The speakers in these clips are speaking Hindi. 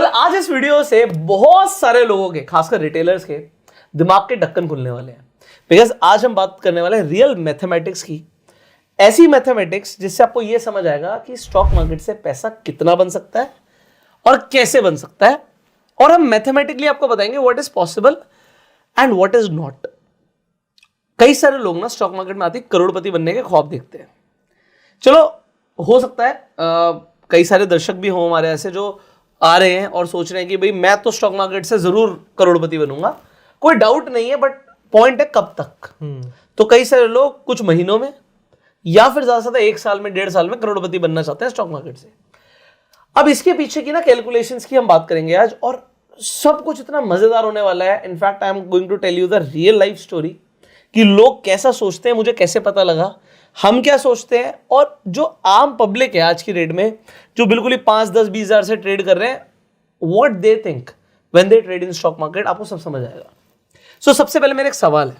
आज इस वीडियो से बहुत सारे लोगों के, खासकर रिटेलर्स के दिमाग के ढक्कन खुलने वाले हैं। बिकॉज आज हम बात करने वाले हैं रियल मैथमेटिक्स की, ऐसी मैथमेटिक्स जिससे आपको यह समझ आएगा कि स्टॉक मार्केट से पैसा कितना बन सकता है और कैसे बन सकता है, और हम मैथमेटिकली आपको बताएंगे what is possible and what is not. कई सारे लोग ना स्टॉक मार्केट में आते करोड़पति बनने के ख्वाब देखते हैं। चलो, हो सकता है कई सारे दर्शक भी हों हमारे ऐसे जो आ रहे हैं और सोच रहे हैं कि भाई मैं तो स्टॉक मार्केट से जरूर करोड़पति बनूंगा, कोई डाउट नहीं है, बट पॉइंट है कब तक। तो कई सारे लोग कुछ महीनों में या फिर ज्यादा से ज्यादा 1 साल में 1.5 साल में करोड़पति बनना चाहते हैं स्टॉक मार्केट से। अब इसके पीछे की ना कैलकुलेशंस की हम बात करेंगे आज, और सब कुछ इतना मजेदार होने वाला है। In fact I am going to tell you the real life story कि लोग कैसा सोचते हैं, मुझे कैसे पता लगा, हम क्या सोचते हैं, और जो आम पब्लिक है आज की डेट में जो बिल्कुल ही 5, 10, 20 हजार से ट्रेड कर रहे हैं, what they think when they trade in stock market, आपको सब समझ आएगा। सो सबसे पहले मेरा एक सवाल है,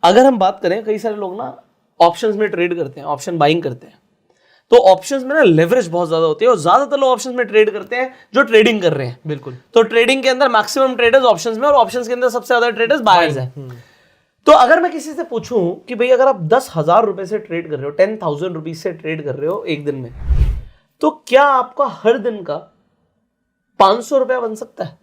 अगर हम बात करें, कई सारे लोग ना ऑप्शंस में ट्रेड करते हैं, ऑप्शन बाइंग करते हैं, तो ऑप्शंस में ना लेवरेज बहुत ज्यादा होती है और ज्यादातर लोग ऑप्शंस में ट्रेड करते हैं जो ट्रेडिंग कर रहे हैं। बिल्कुल। तो ट्रेडिंग के अंदर मैक्सिमम ट्रेडर्स ऑप्शंस में, और ऑप्शंस के अंदर सबसे ज्यादा ट्रेडर्स बायर्स हैं। तो अगर मैं किसी से पूछूं कि भाई अगर आप 10,000 रुपए से ट्रेड कर रहे हो, 10,000 रुपीज से ट्रेड कर रहे हो एक दिन में, तो क्या आपका हर दिन का 500 रुपया बन सकता है?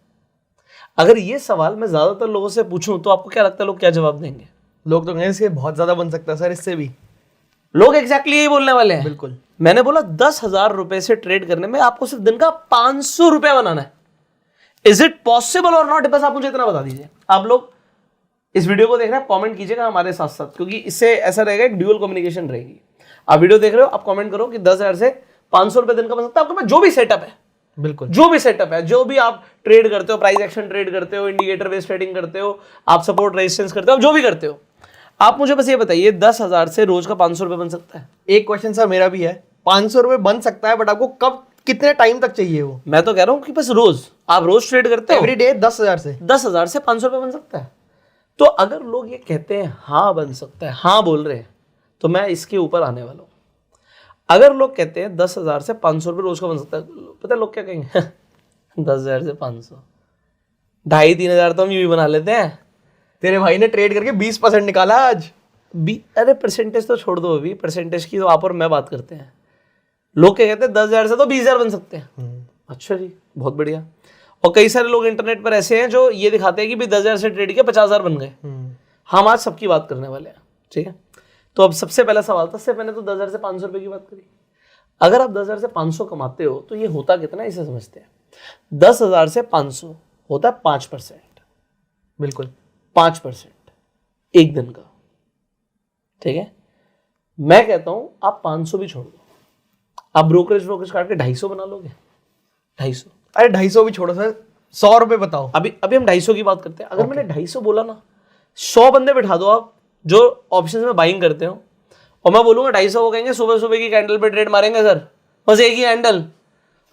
अगर ये सवाल मैं ज्यादातर लोगों से पूछूं तो आपको क्या लगता है लोग क्या जवाब देंगे? लोग तो कहेंगे इससे बहुत ज्यादा बन सकता है सर, इससे भी। लोग एग्जैक्टली यही बोलने वाले हैं। बिल्कुल। मैंने बोला 10,000 रुपए से ट्रेड करने में आपको सिर्फ दिन का 500 रुपया बनाना है। इज इट पॉसिबल और नॉट? बस आप मुझे इतना बता दीजिए। आप लोग इस वीडियो को देख रहे हैं, कमेंट कीजिएगा हमारे साथ साथ, क्योंकि इससे ऐसा रहेगा एक ड्यूअल कम्युनिकेशन रहेगी। आप वीडियो देख रहे हो, आप कमेंट करो कि 10,000 से 500 रुपए दिन का बन सकता है आपके पास जो भी सेटअप है। बिल्कुल। जो भी सेटअप है, जो भी आप ट्रेड करते हो, प्राइस एक्शन ट्रेड करते हो, इंडिकेटर बेस्ड ट्रेडिंग करते हो, आप सपोर्ट रेजिस्टेंस करते हो, आप जो भी करते हो, आप मुझे बस ये बताइए 10,000 से रोज का 500 रुपए बन सकता है? एक क्वेश्चन सर मेरा भी है, 500 रुपए बन सकता है, बट आपको कब, कितने टाइम तक चाहिए वो? मैं तो कह रहा हूं कि बस रोज, आप रोज ट्रेड करते हो, एवरी डे 10,000 से 500 रुपए बन सकता है। तो अगर लोग ये कहते हैं हाँ बन सकता है, हाँ बोल रहे हैं, तो मैं इसके ऊपर आने वाला हूं। अगर लोग कहते हैं 10,000 से 500 रुपए रोज का बन सकता है, पता है लोग क्या कहेंगे? 10,000 से 500, 2,500-3 हजार तो हम यूं ही बना लेते हैं। तेरे भाई ने ट्रेड करके 20% निकाला आज। अरे परसेंटेज तो छोड़ दो, अभी परसेंटेज की तो आप और मैं बात करते हैं। लोग क्या कहते हैं 10,000 से तो 20,000 बन सकते हैं। अच्छा जी, बहुत बढ़िया। और कई सारे लोग इंटरनेट पर ऐसे हैं जो ये दिखाते हैं कि भाई 10,000 से ट्रेड किया 50,000 बन गए। हम आज सबकी बात करने वाले हैं, ठीक है? तो अब सबसे पहला सवाल था, सबसे मैंने तो 10,000 से 500 रुपए की बात करी। अगर आप 10,000 से 500 कमाते हो तो ये होता कितना है इसे समझते हैं। 10,000 से 500 होता है 5%। बिल्कुल, 5% एक दिन का, ठीक है? मैं कहता हूं आप 500 भी छोड़ दो, आप ब्रोकरेज काट के 250 बना लोगे। 250। अरे 250 भी छोड़ो सर, 100 रुपए बताओ। अभी हम 250 की बात करते हैं। अगर मैंने 250 बोला ना, 100 बंदे बिठा दो आप जो ऑप्शन में बाइंग करते हो, और मैं बोलूंगा 250, वो कहेंगे सुबह सुबह की कैंडल पे ट्रेड मारेंगे सर, बस एक ही कैंडल,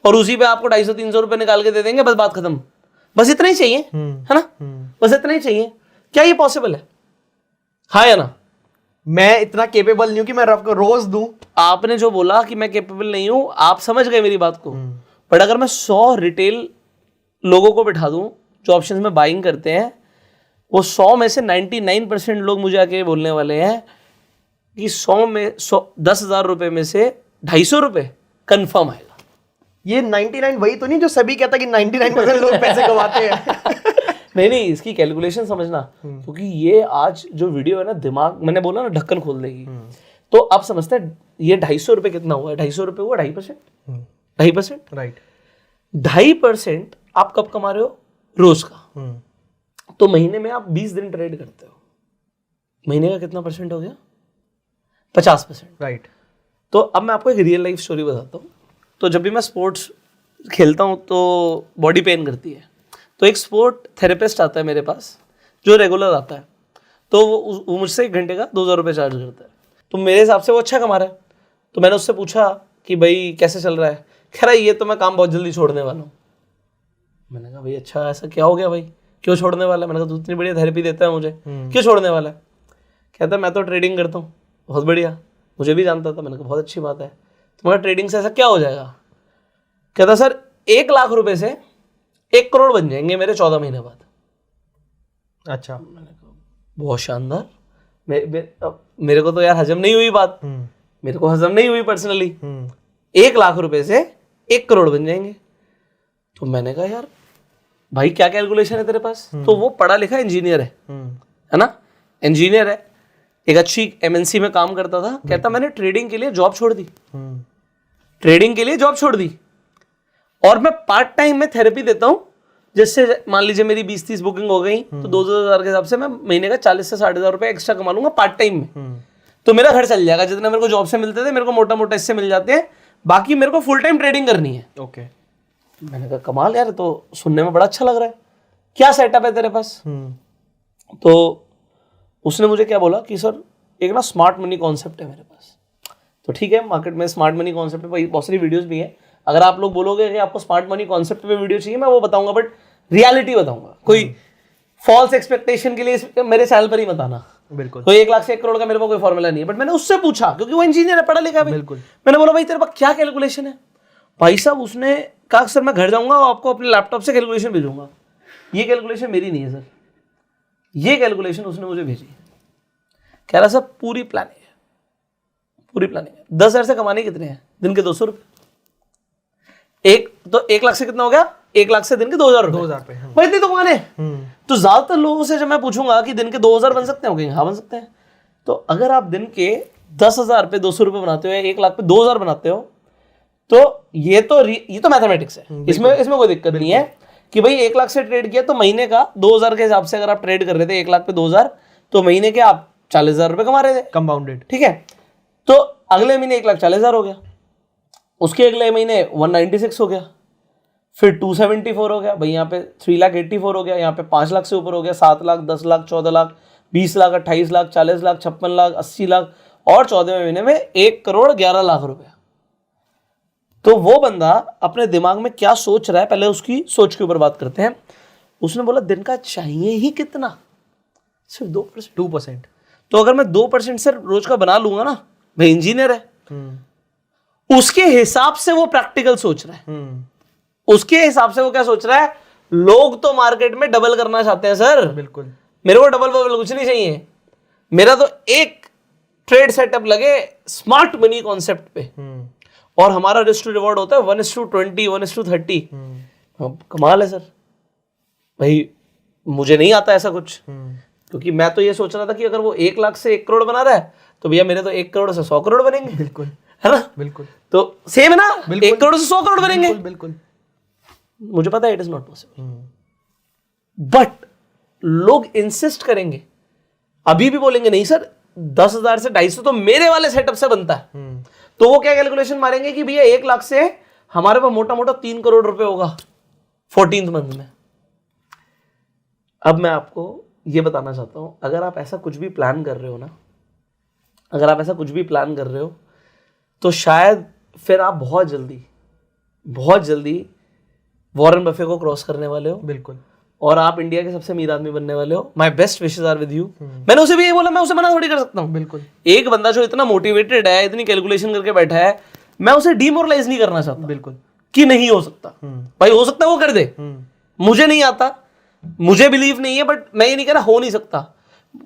और उसी पे आपको 250-300 रुपए निकाल के दे देंगे, बस बात खत्म। बस इतना ही चाहिए, है ना? बस इतना ही चाहिए। क्या ये पॉसिबल है? हाँ या ना? मैं इतना केपेबल नहीं हूं कि मैं आपको रोज दूं। आपने जो बोला कि मैं केपेबल नहीं हूं, आप समझ गए मेरी बात को। बट अगर मैं 100 रिटेल लोगों को बिठा दूं जो ऑप्शंस में बाइंग करते हैं, वो 100 में से 99% लोग मुझे आके बोलने वाले हैं कि 10,000 रुपए में से 250 रुपए कंफर्म आएगा। ये 99 वही तो नहीं जो सभी कहता कि 99% लोग पैसे कमाते हैं। नहीं, इसकी कैलकुलेशन समझना, क्योंकि ये आज जो वीडियो है ना, दिमाग, मैंने बोला ना, ढक्कन खोल देगी। तो अब समझते हैं ये 250 रुपए कितना हुआ है? 250 रुपए हुआ 2.5%। 2.5%, राइट। 2.5% आप कब कमा रहे हो? रोज का। तो महीने में आप 20 दिन ट्रेड करते हो, महीने का कितना परसेंट हो गया? 50%, राइट। तो अब मैं आपको एक रियल लाइफ स्टोरी बताता हूँ। तो जब भी मैं स्पोर्ट्स खेलता हूँ तो बॉडी पेन करती है, तो एक स्पोर्ट थेरेपिस्ट आता है मेरे पास जो रेगुलर आता है, तो वो मुझसे 1 घंटे का 2,000 रुपये चार्ज करता है। तो मेरे हिसाब से वो अच्छा कमा रहा है। तो मैंने उससे पूछा कि भाई कैसे चल रहा है? कह रहा है ये तो मैं काम बहुत जल्दी छोड़ने वाला हूँ। मैंने कहा भाई अच्छा, ऐसा क्या हो गया भाई, क्यों छोड़ने वाला है? मैंने कहा तू इतनी बढ़िया थेरेपी देता है मुझे, क्यों छोड़ने वाला है? कहता मैं तो ट्रेडिंग करता हूँ। बहुत बढ़िया, मुझे भी जानता था। मैंने कहा बहुत अच्छी बात है। तुम्हारा ट्रेडिंग से ऐसा क्या हो जाएगा? कहता सर 1 लाख रुपए से 1 करोड़ बन जाएंगे मेरे 14 महीने बाद। अच्छा, बहुत शानदार। मेरे को तो यार हजम नहीं हुई बात, मेरे को हजम नहीं हुई पर्सनली। 1 लाख रुपए से 1 करोड़ बन जाएंगे। तो मैंने कहा यार भाई क्या कैलकुलेशन है तेरे पास? तो वो पढ़ा लिखा इंजीनियर है ना, इंजीनियर है, एक अच्छी एमएनसी में काम करता था। कहता मैंने ट्रेडिंग के लिए जॉब छोड़ दी, ट्रेडिंग के लिए जॉब छोड़ दी, और मैं पार्ट टाइम में थेरेपी देता हूँ, जिससे मान लीजिए मेरी 20-30 बुकिंग हो गई तो 2,000 के हिसाब से मैं महीने का 40 से 60,000 रुपए एक्स्ट्रा कमा लूंगा पार्ट टाइम में। तो मेरा घर चल जाएगा, जितना मेरे को जॉब से मिलते थे मेरे को मोटा मोटा इससे मिल जाते हैं, बाकी मेरे को फुल टाइम ट्रेडिंग करनी है। ओके। मैंने कहा कमाल यार, तो सुनने में बड़ा अच्छा लग रहा है, क्या सेटअप है तेरे पास? तो उसने मुझे क्या बोला कि सर एक ना स्मार्ट मनी कॉन्सेप्ट है मेरे पास। तो ठीक है, मार्केट में स्मार्ट मनी कॉन्सेप्ट पे बहुत सारी वीडियोस भी हैं। अगर आप लोग बोलोगे कि आपको स्मार्ट मनी कॉन्सेप्ट पे वीडियो चाहिए, मैं वो बताऊंगा, बट रियलिटी बताऊंगा। कोई फॉल्स एक्सपेक्टेशन के लिए मेरे चैनल पर ही मत आना। बिल्कुल। कोई 1 लाख से 1 करोड़ का मेरे को कोई फॉर्मूला नहीं है, बट मैंने उससे पूछा क्योंकि वो इंजीनियर है, पढ़ा लिखा है। बिल्कुल। मैंने बोला भाई तेरे पास क्या कैलकुलेशन है? भाई साहब उसने कहा सर मैं घर जाऊंगा और आपको अपने लैपटॉप से कैलकुलेशन भेजूंगा। ये कैलकुलेशन मेरी नहीं है सर, ये कैलकुलेशन उसने मुझे भेजी। कह रहा सर पूरी प्लानिंग है, पूरी प्लानिंग है। 10,000 से कमाने कितने हैं? दिन के 200 रुपये। एक तो 1 लाख से कितना हो गया? 1 लाख से दिन के 2,000 रुपये। 2,000 रुपये भाई इतनी तो कमाने। तो ज्यादातर लोगों से जब मैं पूछूंगा कि दिन के 2,000 बन सकते हैं, हाँ बन सकते हैं। तो अगर आप दिन के 10,000 पे 200 रुपये बनाते हो या 1 लाख पे 2,000 बनाते हो, तो ये तो मैथमेटिक्स है, इसमें कोई दिक्कत नहीं है कि भाई 1 लाख से ट्रेड किया तो महीने का 2,000 के हिसाब से अगर आप ट्रेड कर रहे थे 1 लाख पे 2,000, तो महीने के आप 40,000 रुपये कमा रहे थे कंपाउंडेड। ठीक है, तो अगले महीने 1,40,000 हो गया, उसके अगले महीने 196 हो गया, फिर 274 हो गया, भाई यहाँ पे 3,84,000 हो गया, यहाँ पे 5 लाख से ऊपर हो गया, 7 लाख, 10 लाख, 14 लाख, 20 लाख, 28 लाख, 40 लाख, 56 लाख, 80 लाख, और 14वें महीने में 1 करोड़ 11 लाख रुपया। तो वो बंदा अपने दिमाग में क्या सोच रहा है, पहले उसकी सोच के ऊपर बात करते हैं। उसने बोला दिन का चाहिए ही कितना? सिर्फ 2%। तो अगर मैं 2% से रोज का बना लूंगा ना, भाई इंजीनियर है, उसके हिसाब से वो प्रैक्टिकल सोच रहा है। उसके हिसाब से वो क्या सोच रहा है? लोग तो मार्केट में डबल करना चाहते हैं सर, बिल्कुल, मेरे को डबल बबल कुछ नहीं चाहिए, मेरा तो एक ट्रेड सेटअप लगे स्मार्ट मनी कॉन्सेप्ट पे, और हमारा रिस्क टू रिवॉर्ड होता है 1:20, 1:30। कमाल है सर। भाई मुझे नहीं आता ऐसा कुछ, क्योंकि मैं तो ये सोच रहा था कि अगर वो 1 लाख से 1 करोड़ बना रहा है तो भैया मेरे तो 1 करोड़ से 100 करोड़ बनेंगे। बिल्कुल, है ना? बिल्कुल। तो सेम है ना, 1 करोड़ से 100 करोड़ बनेंगे। बिल्कुल। मुझे पता है it is not possible, but लोग इंसिस्ट करेंगे, अभी भी बोलेंगे नहीं सर 10,000 से 250 तो मेरे वाले सेटअप से बनता है। तो वो क्या कैलकुलेशन मारेंगे कि भैया 1 लाख से हमारे पास मोटा मोटा 3 करोड़ रुपए होगा 14th मंथ में। अब मैं आपको ये बताना चाहता हूं, अगर आप ऐसा कुछ भी प्लान कर रहे हो ना, अगर आप ऐसा कुछ भी प्लान कर रहे हो, तो शायद फिर आप बहुत जल्दी वॉरेन बफे को क्रॉस करने वाले हो। बिल्कुल। और आप इंडिया के सबसे अमीर आदमी बनने वाले हो। My best wishes are with you. मैंने उसे भी ये बोला, मैं उसे मना थोड़ी कर सकता हूँ। बिल्कुल। एक बंदा जो इतना मोटिवेटेड है, इतनी कैलकुलेशन करके बैठा है, मैं उसे डिमोरलाइज नहीं करना चाहता। बिल्कुल। कि नहीं हो सकता, भाई हो सकता है वो कर दे, मुझे नहीं आता, मुझे बिलीव नहीं है, बट मैं ये नहीं कह रहा हो नहीं सकता।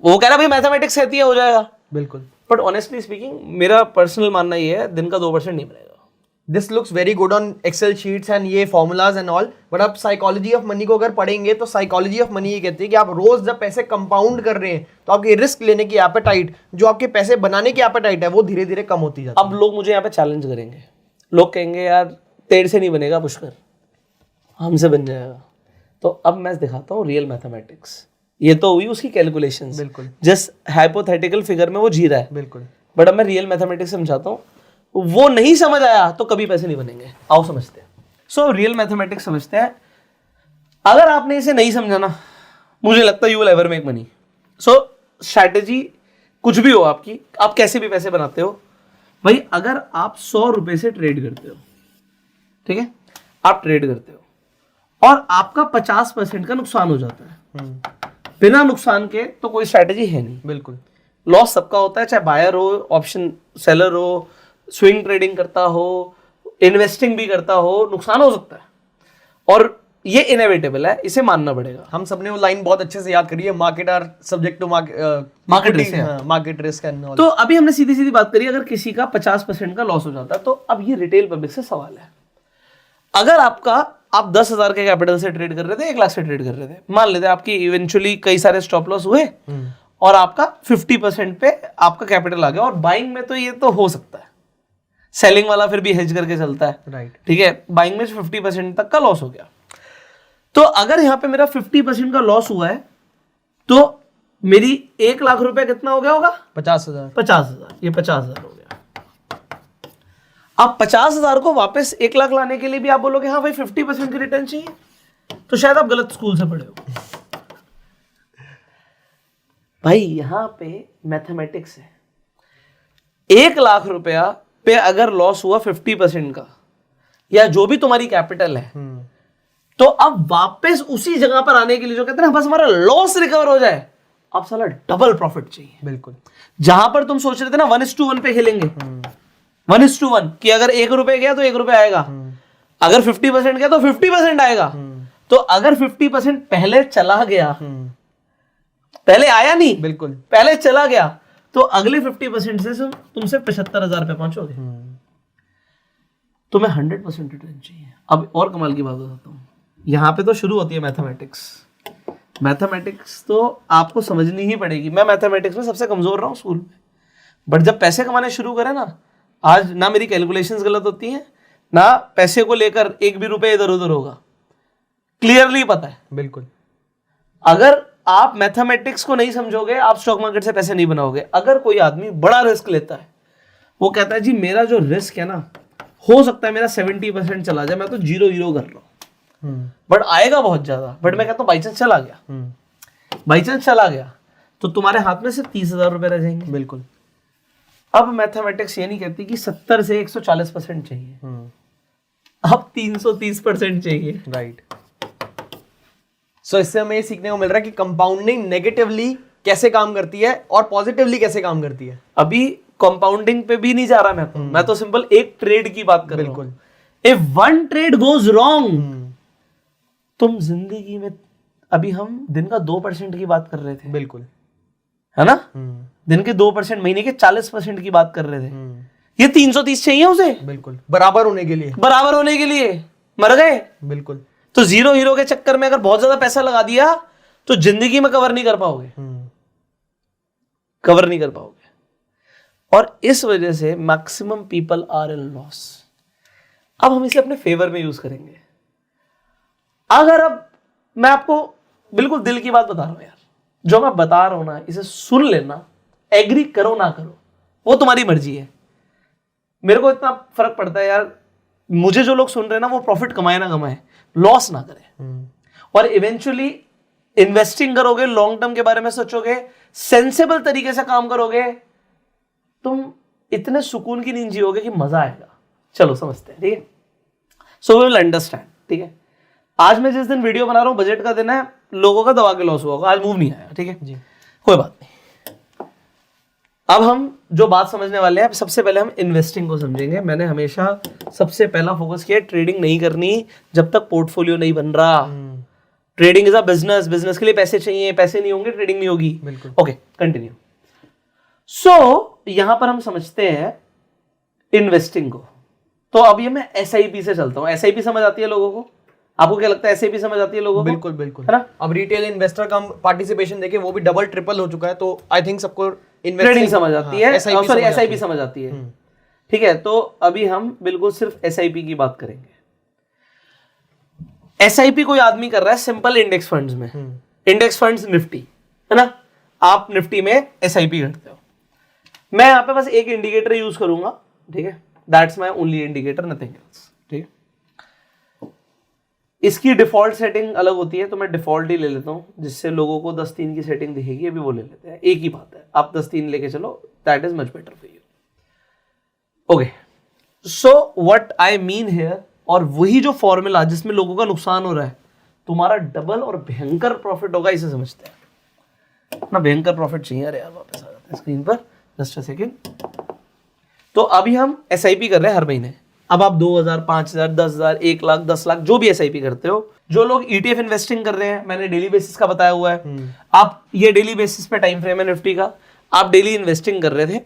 वो कह रहा भाई मैथमेटिक्स कहती है हो जाएगा। बिल्कुल। बट ऑनेस्टली स्पीकिंग मेरा पर्सनल मानना ये है, दिन का 2% नहीं बनेगा। This looks very good on Excel sheets and ये formulas and all, but आप साइकोलॉजी ऑफ मनी को अगर पढ़ेंगे तो साइकोलॉजी ऑफ मनी ये कहती है कि आप रोज जब पैसे कंपाउंड कर रहे हैं तो आपकी रिस्क लेने की एपेटाइट, जो आपके पैसे बनाने की एपेटाइट है, वो धीरे धीरे कम होती जाती है। अब लोग मुझे यहाँ पे चैलेंज करेंगे, लोग कहेंगे यार तेरे से नहीं बनेगा पुष्कर, हमसे बन जाएगा। तो अब मैं दिखाता हूँ रियल मैथमेटिक्स। ये तो हुई उसकी कैलकुलेशंस, बिल्कुल, जिस हाइपोथेटिकल फिगर में वो जी रहा है, बिल्कुल, बट अब मैं रियल मैथमेटिक्स समझाता हूँ। वो नहीं समझ आया तो कभी पैसे नहीं बनेंगे। आओ समझते हैं। सो रियल मैथमेटिक्स समझते हैं। अगर आपने इसे नहीं समझा ना, मुझे लगता है you will ever make money. So strategy कुछ भी हो आपकी, आप कैसे भी पैसे बनाते हो, भाई अगर आप 100 रुपए से ट्रेड करते हो, ठीक है, आप ट्रेड करते हो और आपका 50% का नुकसान हो जाता है, बिना नुकसान के तो कोई स्ट्रैटेजी है नहीं। बिल्कुल। लॉस सबका होता है, चाहे बायर हो, ऑप्शन सेलर हो, स्विंग ट्रेडिंग करता हो, इन्वेस्टिंग भी करता हो, नुकसान हो सकता है। और ये इनएविटेबल है, इसे मानना पड़ेगा। हम सबने वो लाइन बहुत अच्छे से याद करी है, market are subject to Market risk, market risk and all. तो अभी हमने सीधी सीधी बात करी, अगर किसी का 50% का लॉस हो जाता है, तो अब ये रिटेल पब्लिक से सवाल है, अगर आप 10,000 के कैपिटल से ट्रेड कर रहे थे, 1 लाख से ट्रेड कर रहे थे, मान लेते हैं आपकी इवेंचुअली कई सारे स्टॉप लॉस हुए और आपका 50% पे आपका कैपिटल आ गया, और बाइंग में तो ये तो हो सकता है, सेलिंग वाला फिर भी हेज करके चलता है, राइट। ठीक है, बाइंग में 50% तक का लॉस हो गया। तो अगर यहां पे मेरा 50% का लॉस हुआ है, तो मेरी 1 लाख रुपए कितना हो गया होगा? 50,000। 50,000, ये 50,000 हो गया। अब 50,000 को वापस 1 लाख लाने के लिए भी आप बोलोगे हाँ भाई 50% की रिटर्न चाहिए, तो शायद आप गलत स्कूल से पढ़े हो भाई। यहां पे मैथमेटिक्स है, 1 लाख रुपया पे अगर लॉस हुआ 50% का, या जो भी तुम्हारी कैपिटल है, तो अब वापस उसी जगह पर आने के लिए जो कहते हैं ना, बस हमारा लॉस रिकवर हो जाए, अब साला डबल प्रॉफिट चाहिए। बिल्कुल। जहां पर तुम सोच रहे थे ना 1:1 पे खेलेंगे, 1:1 कि अगर 1 रुपए गया तो 1 रुपए आएगा, अगर 50% गया तो 50% आएगा। तो अगर 50% पहले चला गया, पहले आया नहीं, बिल्कुल, पहले चला गया, तो अगले 50% से तुमसे 75,000 पे पहुंचोगे। तुम्हें 100% रिटर्न चाहिए। अब और कमाल की बात बताता हूं, यहां पे तो शुरू होती है मैथमेटिक्स। मैथमेटिक्स तो आपको समझनी ही पड़ेगी। मैं मैथमेटिक्स में सबसे कमजोर रहा हूं स्कूल में, बट जब पैसे कमाने शुरू करें ना, आज ना मेरी कैलकुलेशंस गलत होती हैं, ना पैसे को लेकर एक भी रुपए इधर उधर होगा, क्लियरली पता है। बिल्कुल। अगर आप मैथमेटिक्स को नहीं समझोगे, आप स्टॉक मार्केट से पैसे नहीं बनाओगे। अगर कोई आदमी बड़ा रिस्क लेता है, वो कहता है जी मेरा जो रिस्क है ना, हो सकता है मेरा 70% चला जाए, मैं तो 0 कर रहा हूं, बट आएगा बहुत ज्यादा। बट मैं कहता हूं बाई चांस चला गया, बाई चांस चला गया, तो तुम्हारे हाथ में से 30,000 रुपए रह जाएंगे। बिल्कुल। अब मैथमेटिक्स ये नहीं कहती कि 70 से 140% चाहिए, अब 330% चाहिए। राइट। सो इससे हमें ये सीखने को मिल रहा है कि कंपाउंडिंग नेगेटिवली कैसे काम करती है और पॉजिटिवली कैसे काम करती है। अभी कंपाउंडिंग पे भी नहीं जा रहा मैं तो सिंपल एक ट्रेड की बात कर रहा हूं। बिल्कुल। If one trade goes wrong, तुम जिंदगी में, अभी हम दिन का 2% की बात कर रहे थे, बिल्कुल, है ना, दिन के 2%, महीने के 40% की बात कर रहे थे, ये 330 चाहिए उसे, बिल्कुल, बराबर होने के लिए, बराबर होने के लिए मर गए। बिल्कुल। तो 0 हीरो के चक्कर में अगर बहुत ज्यादा पैसा लगा दिया, तो जिंदगी में कवर नहीं कर पाओगे, कवर नहीं कर पाओगे। और इस वजह से maximum people are in loss. अब हम इसे अपने फेवर में यूज करेंगे। अगर अब मैं आपको बिल्कुल दिल की बात बता रहा हूं यार, जो मैं बता रहा हूं ना, इसे सुन लेना, एग्री करो ना करो वो तुम्हारी मर्जी है। मेरे को इतना फर्क पड़ता है यार, मुझे जो लोग सुन रहे हैं ना, वो प्रॉफिट कमाए ना कमाए, लॉस ना करें, और इवेंचुअली इन्वेस्टिंग करोगे, लॉन्ग टर्म के बारे में सोचोगे, सेंसेबल तरीके से काम करोगे, तुम इतने सुकून की नींद जियोगे कि मजा आएगा। चलो समझते हैं, ठीक है। सो वी विल अंडरस्टैंड, ठीक है। आज मैं जिस दिन वीडियो बना रहा हूं, बजट का दिन है, लोगों का दबा के लॉस हुआ होगा, आज मूव नहीं आया, ठीक है जी, कोई बात नहीं। अब हम जो बात समझने वाले हैं, सबसे पहले हम इन्वेस्टिंग को समझेंगे। मैंने हमेशा सबसे पहला फोकस किया, ट्रेडिंग नहीं करनी जब तक पोर्टफोलियो नहीं बन रहा। Trading is a business, business के लिए पैसे चाहिए, पैसे नहीं होंगे ट्रेडिंग नहीं होगी। Okay, continue. सो यहां पर हम समझते हैं इन्वेस्टिंग को। तो अब ये मैं एसआईपी से चलता हूं। एसआईपी समझ आती है लोगों को? आपको क्या लगता है एसआईपी समझ आती है लोगों को? बिल्कुल बिल्कुल, है ना। अब रिटेल इन्वेस्टर का पार्टिसिपेशन देखे, वो भी डबल ट्रिपल हो चुका है, तो आई थिंक सबको ट्रेडिंग समझ आती है, सॉरी एसआईपी समझ आती है, ठीक है। तो अभी हम बिल्कुल सिर्फ एसआईपी की बात करेंगे। एसआईपी कोई आदमी कर रहा है सिंपल इंडेक्स फंड्स में, इंडेक्स फंड्स निफ्टी, है ना, आप निफ्टी में एसआईपी करते हो। मैं यहां पे बस एक इंडिकेटर यूज करूंगा, ठीक है, that's my only indicator, nothing else, ठीक है। इसकी डिफॉल्ट सेटिंग अलग होती है, तो मैं डिफॉल्ट ही ले लेता हूं, जिससे लोगों को 10-3 की सेटिंग दिखेगी, अभी वो ले लेते हैं। एक ही बात है, आप 10-3 लेके चलो, that is much better for you. Okay, so what I mean here, और वही जो फॉर्मूला जिसमें लोगों का नुकसान हो रहा है, तुम्हारा डबल और भयंकर प्रॉफिट होगा, इसे समझते हैं ना। भयंकर प्रॉफिट चाहिए। अरे यार वापस आ जाते हैं स्क्रीन पर, जस्ट अ सेकेंड। तो अभी हम एसआईपी कर रहे हैं हर महीने। अब आप 2000, 5000, 10,000, 1 लाख, 10 लाख जो भी SIP करते हो, जो लोग ETF इन्वेस्टिंग कर रहे हैं, मैंने डेली बेसिस का बताया हुआ है, आप ये डेली बेसिस पे टाइम फ्रेम है निफ्टी का, आप डेली इन्वेस्टिंग कर रहे थे,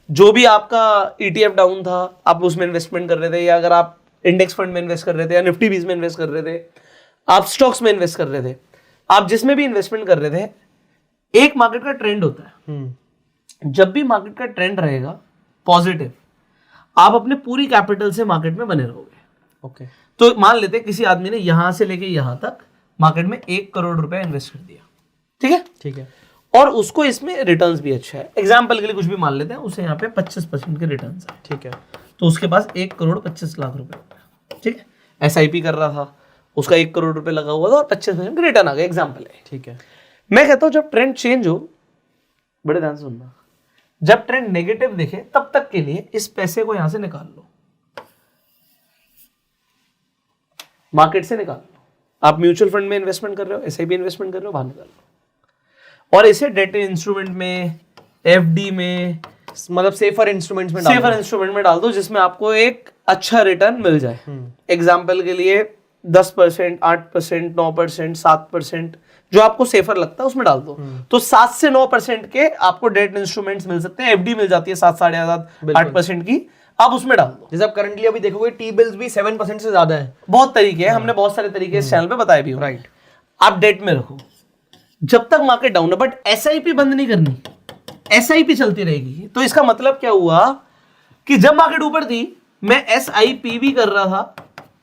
जो भी आपका ETF डाउन था आप उसमें इन्वेस्टमेंट कर रहे थे, या अगर आप इंडेक्स फंड में इन्वेस्ट कर रहे थे या निफ्टी 20 में इन्वेस्ट कर रहे थे, आप स्टॉक्स में इन्वेस्ट कर रहे थे, आप जिसमें भी इन्वेस्टमेंट कर रहे थे, एक मार्केट का ट्रेंड होता है। जब भी मार्केट का ट्रेंड रहेगा पॉजिटिव, आप अपने पूरी कैपिटल से मार्केट में बने रहोगे। ओके। तो मान लेते हैं किसी आदमी ने यहां से लेके यहां तक मार्केट में 1 करोड़ रुपए इन्वेस्ट कर दिया, ठीक है, ठीक है, और उसको इसमें रिटर्न्स भी अच्छा है, एग्जांपल के लिए कुछ भी मान लेते हैं, उसे यहाँ पे 25% के रिटर्न्स है, ठीक है, तो उसके पास 1 करोड़ 25 लाख रुपए, ठीक है, SIP कर रहा था, उसका 1 करोड़ रुपए लगा हुआ था और 25% का रिटर्न आ गया, एग्जाम्पल है, ठीक है। मैं कहता हूं जब ट्रेंड चेंज हो, बड़े ध्यान से सुनना, जब ट्रेंड नेगेटिव दिखे तब तक के लिए इस पैसे को यहां से निकाल लो, मार्केट से निकाल लो। आप म्यूचुअल फंड में इन्वेस्टमेंट कर रहे हो, SIP इन्वेस्टमेंट कर रहे हो, बाहर निकाल लो, और इसे डेट इंस्ट्रूमेंट में, FD में, मतलब सेफर इंस्ट्रूमेंट्स में डाल दो जिसमें आपको एक अच्छा रिटर्न मिल जाए। एग्जाम्पल के लिए 10%, 8%, 9%, 7%, जो आपको सेफर लगता है उसमें डाल दो। तो 7 से 9% के आपको डेट इंस्ट्रूमेंट्स मिल सकते हैं, FD मिल जाती है 7, 7.5, 8% की, आप उसमें डाल दो। जैसे आप करंटली अभी देखोगे टी बिल्स भी 7% से ज्यादा है। बहुत तरीके हैं, हमने बहुत सारे तरीके इस चैनल पे बताए भी हो। राइट, आप डेट में रखो जब तक मार्केट डाउन है, बट SIP बंद नहीं करनी, SIP चलती रहेगी। तो इसका मतलब क्या हुआ कि जब मार्केट ऊपर थी मैं SIP भी कर रहा था,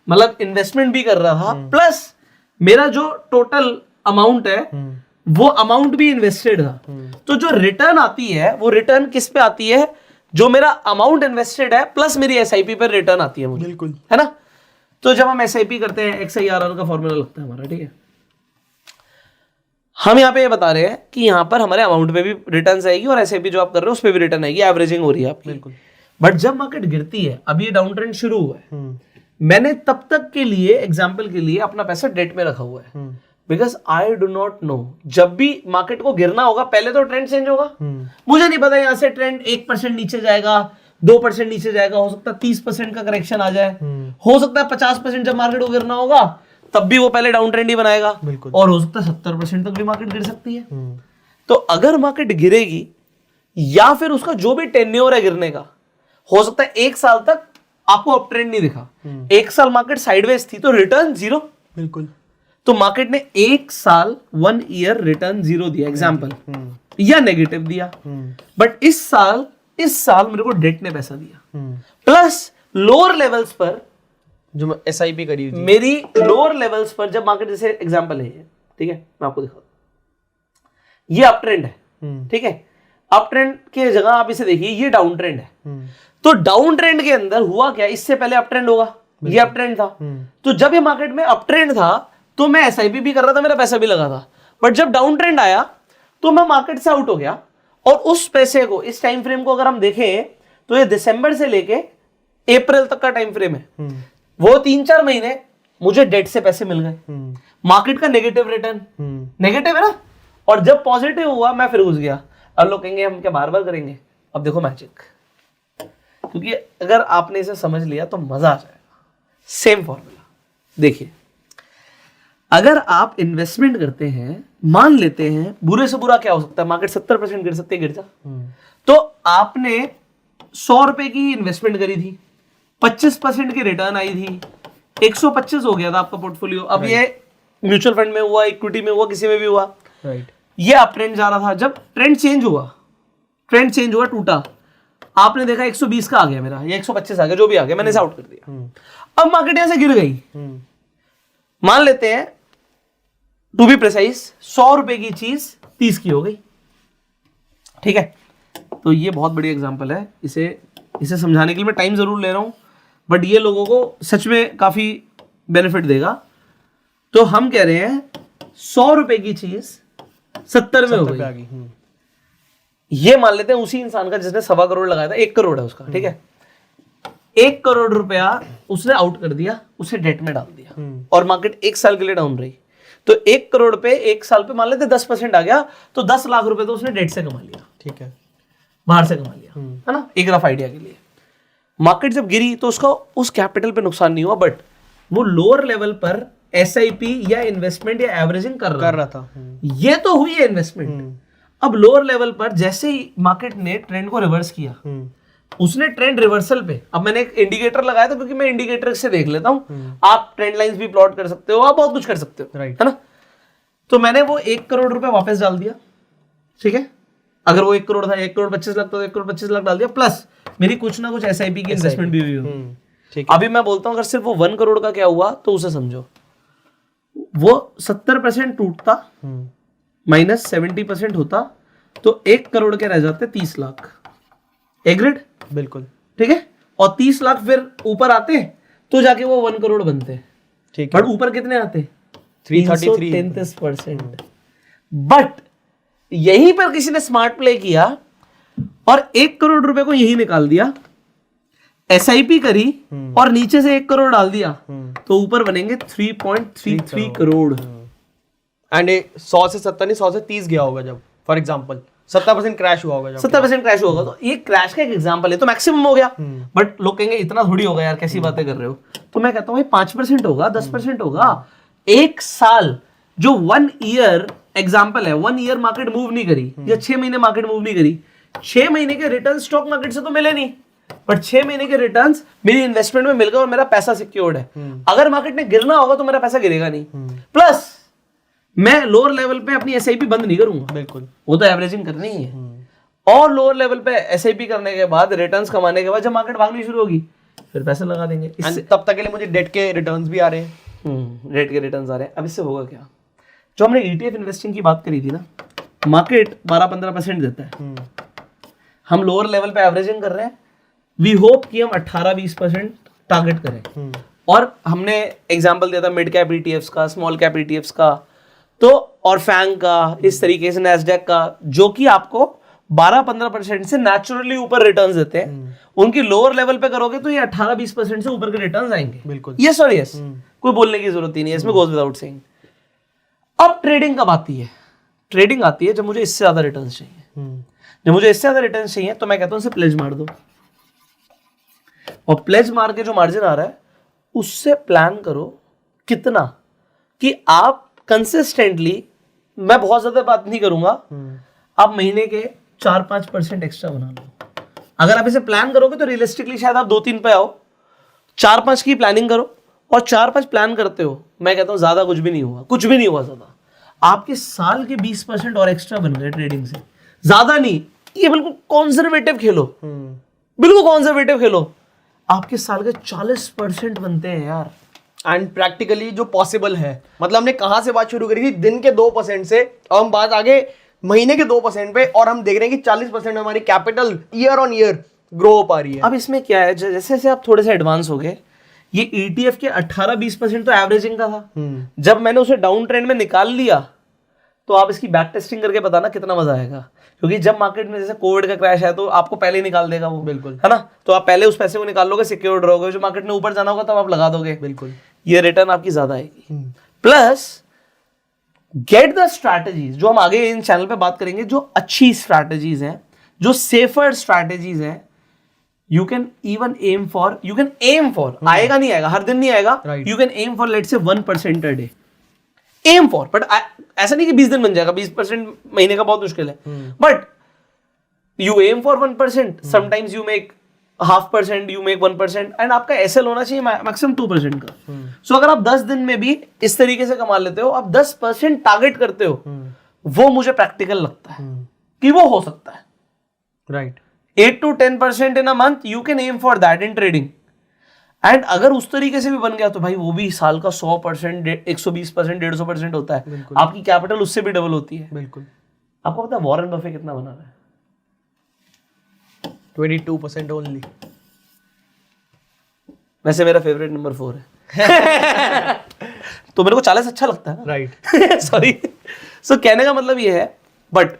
मतलब इन्वेस्टमेंट भी कर रहा था, प्लस मेरा जो टोटल अमाउंट है वो अमाउंट भी इन्वेस्टेड था। तो जो रिटर्न आती है वो रिटर्न किस पे आती है, जो मेरा अमाउंट इन्वेस्टेड है प्लस मेरी SIP पर रिटर्न आती है मुझे, बिल्कुल, है ना। तो जब हम SIP करते हैं, XIRR का फॉर्मूला लगता है हमारा, ठीक है, हम यहाँ पे ये बता रहे हैं कि यहाँ पर हमारे अमाउंट पे भी रिटर्न आएगी और SIP जो आप कर रहे हो उस पर भी रिटर्न आएगी, एवरेजिंग हो रही है आपकी। बिल्कुल। बट जब मार्केट गिरती है, अभी ये डाउन ट्रेंड शुरू हुआ है, मैंने तब तक के लिए, एग्जाम्पल के लिए, अपना पैसा डेट में रखा हुआ है, because I do not know जब भी मार्केट को गिरना होगा पहले तो ट्रेंड चेंज होगा। मुझे नहीं पता यहाँ से ट्रेंड 1% नीचे जाएगा, 2% नीचे जाएगा, हो सकता है 30% का करेक्शन आ जाए, हो सकता है 50% जब मार्केट को गिरना होगा तब भी वो पहले डाउन ट्रेंड ही बनाएगा, और हो सकता है 70% तक भी मार्केट गिर सकती है। तो अगर मार्केट गिरेगी या फिर उसका जो भी टेन्योर है गिरने का, हो सकता है 1 साल तक आपको अप ट्रेंड नहीं दिखा, 1 साल मार्केट साइडवेज थी तो रिटर्न 0। बिल्कुल। तो मार्केट ने 1 साल 1 ईयर रिटर्न 0 दिया, एग्जाम्पल, या नेगेटिव दिया, बट इस साल मेरे को डेट ने पैसा दिया, प्लस लोअर लेवल्स पर जो SIP करी हुई थी, मेरी लोअर लेवल्स पर जब मार्केट, जैसे एग्जांपल है ये, ठीक है, मैं आपको दिखाता हूं, ये अप ट्रेंड है, ठीक है, अप ट्रेंड के जगह आप इसे देखिए, ये डाउन ट्रेंड है। तो डाउन ट्रेंड के अंदर हुआ क्या, इससे पहले अप ट्रेंड होगा, ये अप ट्रेंड था, तो जब ये मार्केट में अप ट्रेंड था तो मैं SIP भी कर रहा था, मेरा पैसा भी लगा था, बट जब डाउन ट्रेंड आया तो मैं मार्केट से आउट हो गया, और उस पैसे को, इस टाइम फ्रेम को अगर हम देखें तो ये दिसंबर से लेके अप्रैल तक का टाइम फ्रेम है, वो 3-4 महीने मुझे डेट से पैसे मिल गए, मार्केट का नेगेटिव रिटर्न, नेगेटिव है ना, और जब पॉजिटिव हुआ मैं फिर घुस गया। अब लोग कहेंगे हम क्या बार बार करेंगे, अब देखो मैजिक, क्योंकि अगर आपने इसे समझ लिया तो मजा आ जाएगा। सेम फॉर्मूला देखिए, अगर आप इन्वेस्टमेंट करते हैं, मान लेते हैं बुरे से बुरा क्या हो सकता है, मार्केट 70% गिर सकती है, गिर जा, तो आपने 100 रुपए की इन्वेस्टमेंट करी थी, 25% की रिटर्न आई थी, 125 हो गया था आपका पोर्टफोलियो। अब ये म्यूचुअल फंड में हुआ, इक्विटी में हुआ, किसी में भी हुआ, राइट, ये अप ट्रेंड जा रहा था, जब ट्रेंड चेंज हुआ, टूटा, आपने देखा 120 का आ गया मेरा, या 125 आ गया, जो भी आ गया, मैंने इसे आउट कर दिया। अब मार्केट यहां से गिर गई, मान लेते हैं टू बी प्रिसाइज 100 रुपए की चीज 30 की हो गई, ठीक है। तो ये बहुत बड़ी एग्जांपल है, इसे समझाने के लिए मैं टाइम जरूर ले रहा हूं, बट ये लोगों को सच में काफी बेनिफिट देगा। तो हम कह रहे हैं 100 रुपए की चीज 70 में हो गई, ये मान लेते हैं उसी इंसान का जिसने 1.25 करोड़ लगाया था, 1 करोड़ है उसका, ठीक है, 1 करोड़ रुपया उसने आउट कर दिया, उसे डेट में डाल दिया, और मार्केट 1 साल के लिए डाउन रही, तो 1 करोड़ पे 1 साल पे मान लेते 10% आ गया, तो 10 लाख रुपए तो उसने डेट से कमा लिया, ठीक है, बाहर से कमा लिया, है ना, एक रफ आइडिया के लिए। मार्केट जब गिरी तो उसका उस कैपिटल पे नुकसान नहीं हुआ, बट वो लोअर लेवल पर एसआईपी या इन्वेस्टमेंट या एवरेजिंग कर रहा था। ये तो हुई है इन्वेस्टमेंट। अब लोअर लेवल पर जैसे ही मार्केट ने ट्रेंड को रिवर्स किया, उसने ट्रेंड रिवर्सल पे, अब मैंने एक इंडिकेटर लगाया था क्योंकि मैं इंडिकेटर से देख लेता हूं, आप ट्रेंड लाइंस भी प्लॉट कर सकते हो, आप बहुत कुछ कर सकते हो, है ना। तो मैंने वो 1 करोड़ रुपए वापस डाल दिया, ठीक है। अगर वो 1 करोड़ था, 1 करोड़ 25 लाख, तो 1 करोड़ 25 लाख डाल दिया, प्लस मेरी कुछ ना कुछ एसआईपी की इन्वेस्टमेंट भी हुई हो, ठीक है। अभी मैं बोलता हूं अगर सिर्फ वो 1 करोड़ का क्या हुआ तो उसे समझो, वो 70% टूटता, माइनस 70% होता, तो 1 करोड़ के रह जाते 30 लाख। एग्रीड? बिल्कुल, ठीक है। और 30 लाख फिर ऊपर आते तो जाके वो 1 करोड़ बनते, ठीक है। बट ऊपर कितने आते? 333%। बट यहीं पर किसी ने स्मार्ट प्ले किया और 1 करोड़ रुपए को यही निकाल दिया, एसआईपी करी और नीचे से 1 करोड़ डाल दिया, तो ऊपर बनेंगे 3.33 करोड़। एंड 100 से 70 नहीं, 100 से 30 गया होगा जब, फॉर एग्जांपल 70% क्रैश हुआ होगा, 70% क्रैश होगा। तो ये क्रैश का एक एग्जांपल है, तो मैक्सिमम हो गया। बट लोग कहेंगे इतना थोड़ी होगा यार, कैसी बातें कर रहे हो। तो मैं कहता हूँ 5% होगा, 10% होगा। एक साल जो 1 ईयर एग्जांपल है, 1 ईयर मार्केट मूव नहीं करी या 6 महीने मार्केट मूव नहीं करी, 6 महीने के रिटर्न स्टॉक मार्केट से तो मिले नहीं, बट 6 महीने के रिटर्न्स मेरी इन्वेस्टमेंट में मिल गए और मेरा पैसा सिक्योर्ड है। अगर मार्केट ने गिरना होगा तो मेरा पैसा गिरेगा नहीं, प्लस मैं लोअर लेवल पे अपनी एसआईपी बंद नहीं करूंगा, बिल्कुल, वो तो एवरेजिंग करनी ही है। और लोअर लेवल पे एसआईपी करने के बाद, रिटर्न्स कमाने के बाद जब मार्केट भागनी शुरू होगी फिर पैसे लगा देंगे। तब तक के लिए मुझे डेट के रिटर्न्स भी आ रहे हैं। डेट के रिटर्न्स आ रहे हैं। अब इससे होगा क्या? जो हमने ईटीएफ इन्वेस्टिंग की बात करी थी ना, मार्केट 12-15% देता है, हम लोअर लेवल पे एवरेजिंग कर रहे हैं, वी होप कि हम 18-20% टारगेट करें। और हमने एग्जांपल दिया था मिड कैप ईटीएफ्स का, स्मॉल कैप ईटीएफ्स का, तो और फैंग का, इस तरीके से नैस्डैक का, जो कि आपको 12-15% से नेचुरली ऊपर रिटर्न्स देते हैं। उनकी लोअर लेवल पे करोगे तो ये 18-20% से ऊपर के रिटर्न्स आएंगे, बिल्कुल, यस और यस, कोई बोलने की जरूरत ही नहीं है इसमें, गोज विदाउट सेइंग। अब ट्रेडिंग कब आती है? ट्रेडिंग आती है जब मुझे इससे ज्यादा रिटर्न्स चाहिए। जब मुझे इससे ज्यादा रिटर्न्स चाहिए तो मैं कहता हूं इसे प्लेज मार दो, और प्लेज मार के जो मार्जिन आ रहा है उससे प्लान करो कितना, कि आप कंसिस्टेंटली, मैं बहुत ज्यादा बात नहीं करूंगा, आप महीने के 4-5% एक्स्ट्रा बना लो। अगर आप इसे प्लान करोगे तो रियलिस्टिकली शायद आप 2-3 पे आओ, 4-5 की प्लानिंग करो, और 4-5 प्लान करते हो, मैं कहता हूं ज्यादा कुछ भी नहीं हुआ, कुछ भी नहीं हुआ ज्यादा, आपके साल के 20% और एक्स्ट्रा बन गए ट्रेडिंग से, ज्यादा नहीं। ये बिल्कुल कॉन्जर्वेटिव खेलो, बिल्कुल कॉन्जर्वेटिव खेलो, आपके साल के 40% बनते हैं यार। एंड प्रैक्टिकली जो पॉसिबल है, मतलब हमने कहां से बात शुरू करी थी, दिन के 2% से, और हम बात आगे महीने के 2% पे, और हम देख रहे हैं कि 40% हमारी capital year on year grow हो पा रही है। अब इसमें क्या है, जैसे जैसे आप थोड़े से एडवांस हो गए, ये ईटीएफ के 18-20% तो एवरेजिंग का था, जब मैंने उसे डाउन ट्रेंड में निकाल लिया तो आप इसकी बैक टेस्टिंग करके बताना कितना मजा आएगा, क्योंकि जब मार्केट में जैसे कोविड का क्रैश है तो आपको पहले ही निकाल देगा वो, बिल्कुल, है ना। तो आप पहले उस पैसे को निकाल लोगे, सिक्योर्ड रहोगे, जो मार्केट ने ऊपर जाना होगा तब आप लगा दोगे, बिल्कुल, ये रिटर्न आपकी ज्यादा आएगी। प्लस गेट द स्ट्रैटेजीज, जो हम आगे इन चैनल पे बात करेंगे, जो अच्छी स्ट्रैटेजीज हैं, जो सेफर स्ट्रैटेजीज हैं, you can even aim for, आएगा नहीं आएगा, हर दिन नहीं आएगा, you can aim for let's say 1% a day, aim for, but ऐसा नहीं कि 20 दिन बन जाएगा, 20% महीने का बहुत मुश्किल है, but you aim for 1%, sometimes you make 0.5%, you make 1%, and आपका एसएल होना चाहिए मैक्सिमम 2% का। सो अगर आप 10 दिन में भी इस तरीके से कमा लेते हो, आप 10% टारगेट करते हो, वो मुझे प्रैक्टिकल लगता है कि वो हो सकता है, right. 8-10% in a month, you can aim for that in trading, and अगर उस तरीके से भी बन गया तो भाई वो भी साल का 100%, 120%, 150% होता है, आपकी कैपिटल उससे भी डबल होती है, बिल्कुल। आपको पता है वॉरेन बफे कितना बना रहा है? 22% ओनली। वैसे मेरा फेवरेट नंबर 4 है तो मेरे को 40 अच्छा लगता है ना, राइट, सॉरी। सो कहने का मतलब ये है, बट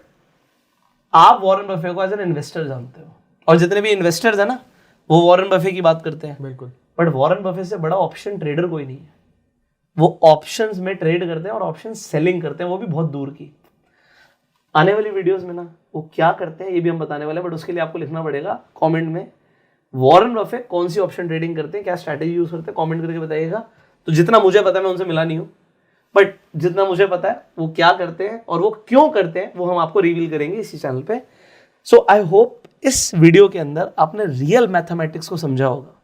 आप वॉरेन बफे को एज एन इन्वेस्टर जानते हो, और जितने भी इन्वेस्टर्स है ना वो वॉरेन बफे की बात करते हैं, बिल्कुल, बट वॉरेन बफे से बड़ा ऑप्शन ट्रेडर कोई नहीं है। वो ऑप्शंस में ट्रेड करते हैं और ऑप्शन सेलिंग करते हैं, वो भी बहुत दूर की। आने वाली वीडियोस में ना वो क्या करते हैं ये भी हम बताने वाले हैं, बट उसके लिए आपको लिखना पड़ेगा कमेंट में वॉरेन बफेट कौन सी ऑप्शन ट्रेडिंग करते हैं, क्या स्ट्रैटेजी यूज करते हैं, कमेंट करके बताइएगा। तो जितना मुझे पता है, मैं उनसे मिला नहीं हूँ, बट जितना मुझे पता है वो क्या करते हैं और वो क्यों करते हैं वो हम आपको रिवील करेंगे इसी चैनल पे। सो आई होप इस वीडियो के अंदर आपने रियल मैथमेटिक्स को समझा होगा।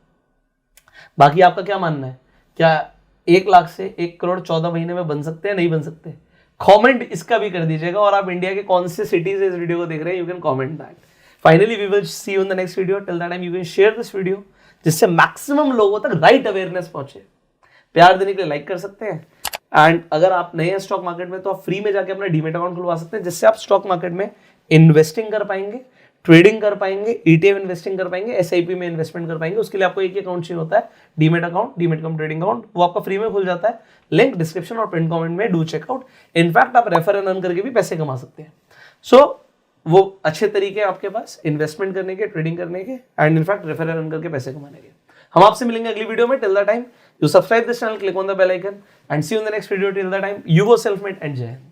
बाकी आपका क्या मानना है, क्या 1 लाख से 1 करोड़ 14 महीने में बन सकते हैं, नहीं बन सकते? कमेंट इसका भी कर दीजिएगा। और आप इंडिया के कौन से सिटी से इस वीडियो को देख रहे हैं, you can comment that. Finally we will see you in the next video. Till that time you can share this video जिससे मैक्सिमम लोगों तक राइट अवेयरनेस पहुंचे। प्यार देने के लिए लाइक कर सकते हैं। एंड अगर आप नए हैं स्टॉक मार्केट में तो आप फ्री में जाके अपना डीमेट अकाउंट खुलवा सकते हैं, जिससे आप स्टॉक मार्केट में इन्वेस्टिंग कर पाएंगे, ट्रेडिंग कर पाएंगे, ETF इन्वेस्टिंग कर पाएंगे, SIP में इन्वेस्टमेंट कर पाएंगे। उसके लिए आपको एक ही अकाउंट चाहिए होता है, डीमेट अकाउंट, डीमेट कम ट्रेडिंग अकाउंट। वो आपका फ्री में खुल जाता है। लिंक डिस्क्रिप्शन और पिन कमेंट में, डू चेकआउट। इनफैक्ट आप रेफर एंड अर्न करके भी पैसे कमा सकते हैं। सो वो अच्छे तरीके हैं आपके पास इन्वेस्टमेंट करने के, ट्रेडिंग करने के, and in fact refer and earn करके पैसे कमाने के। हम आपसे मिलेंगे अगली वीडियो में। Till the time you subscribe this channel, click on the bell icon and see you in the next video. Till the time you go self made and जय हिंद।